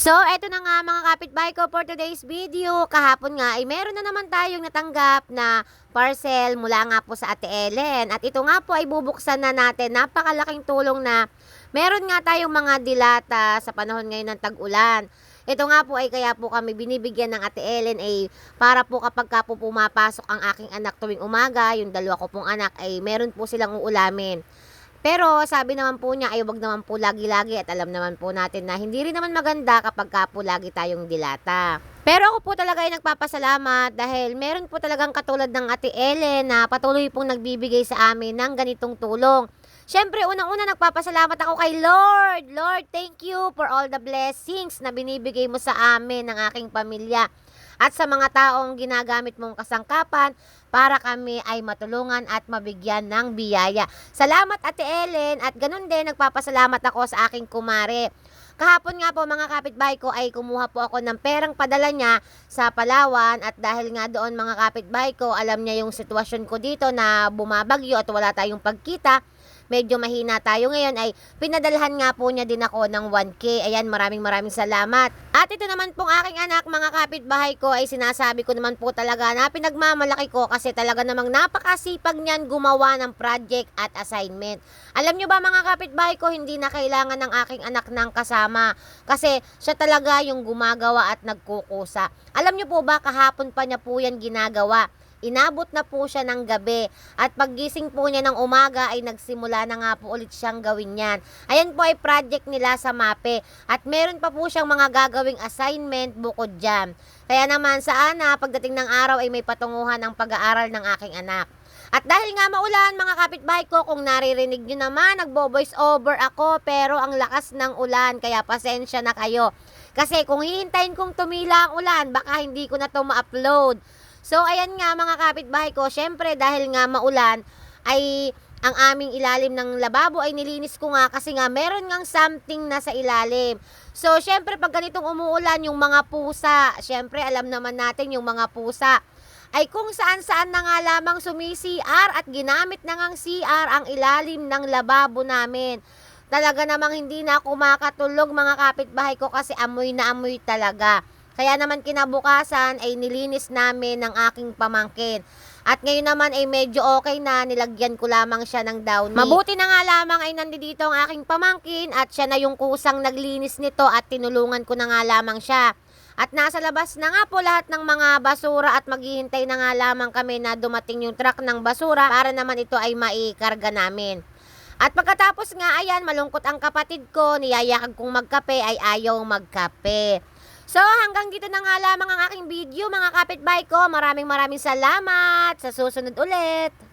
So, eto na nga mga kapitbahay ko for today's video. Kahapon nga ay meron na naman tayong natanggap na parcel mula nga po sa Ate Ellen. At ito nga po ay bubuksan na natin. Napakalaking tulong na meron nga tayong mga dilata sa panahon ngayon ng tag-ulan. Ito nga po ay kaya po kami binibigyan ng Ate Ellen ay para po kapag ka po pumapasok ang aking anak tuwing umaga, yung dalawa ko pong anak ay meron po silang uulamin. Pero sabi naman po niya ay wag naman po lagi-lagi at alam naman po natin na hindi rin naman maganda kapag ka po lagi tayong dilata. Pero ako po talaga ay nagpapasalamat dahil meron po talagang katulad ng Ate Ellen na patuloy pong nagbibigay sa amin ng ganitong tulong. Siyempre, unang-una nagpapasalamat ako kay Lord. Lord, thank you for all the blessings na binibigay mo sa amin ng aking pamilya. At sa mga taong ginagamit mong kasangkapan para kami ay matulungan at mabigyan ng biyaya. Salamat Ate Ellen at ganun din nagpapasalamat ako sa aking kumare. Kahapon nga po mga kapitbahay ko ay kumuha po ako ng perang padala niya sa Palawan at dahil nga doon mga kapitbahay ko alam niya yung sitwasyon ko dito na bumabagyo at wala tayong pagkita. Medyo mahina tayo ngayon ay pinadalhan nga po niya din ako ng 1K. Ayan, maraming salamat. At ito naman pong aking anak, mga kapitbahay ko, ay sinasabi ko naman po talaga na pinagmamalaki ko kasi talaga namang napakasipag niyan gumawa ng project at assignment. Alam nyo ba mga kapitbahay ko, hindi na kailangan ng aking anak ng kasama kasi siya talaga yung gumagawa at nagkukusa. Alam nyo po ba, kahapon pa niya po yan ginagawa. Inabot na po siya ng gabi at paggising po niya ng umaga ay nagsimula na nga po ulit siyang gawin yan. Ayan po ay project nila sa MAPE at meron pa po siyang mga gagawing assignment bukod dyan. Kaya naman sana pagdating ng araw ay may patunguhan ang pag-aaral ng aking anak. At dahil nga maulan mga kapitbahay ko, kung naririnig nyo naman, nagbo-voice over ako pero ang lakas ng ulan kaya pasensya na kayo. Kasi kung hihintayin kong tumila ang ulan, baka hindi ko na to ma-upload. So, ayan nga mga kapitbahay ko, syempre dahil nga maulan, ay ang aming ilalim ng lababo ay nilinis ko nga kasi nga meron ngang something na sa ilalim. So, syempre pag ganitong umuulan, yung mga pusa, syempre alam naman natin yung mga pusa, ay kung saan-saan na nga lamang sumi-CR at ginamit na ngang CR ang ilalim ng lababo namin. Talaga namang hindi na ako makatulog mga kapitbahay ko kasi amoy na amoy talaga. Kaya naman kinabukasan ay nilinis namin ng aking pamangkin. At ngayon naman ay medyo okay na, nilagyan ko lamang siya ng downy. Mabuti na nga lamang ay nandito ang aking pamangkin at siya na yung kusang naglinis nito at tinulungan ko na nga lamang siya. At nasa labas na nga po lahat ng mga basura at maghihintay na nga lamang kami na dumating yung truck ng basura para naman ito ay maikarga namin. At pagkatapos nga ayan, malungkot ang kapatid ko, niyayakag kong magkape ay ayaw magkape. So, hanggang dito na nga lamang ang aking video mga kapitbahay ko. Maraming salamat. Sa susunod ulit.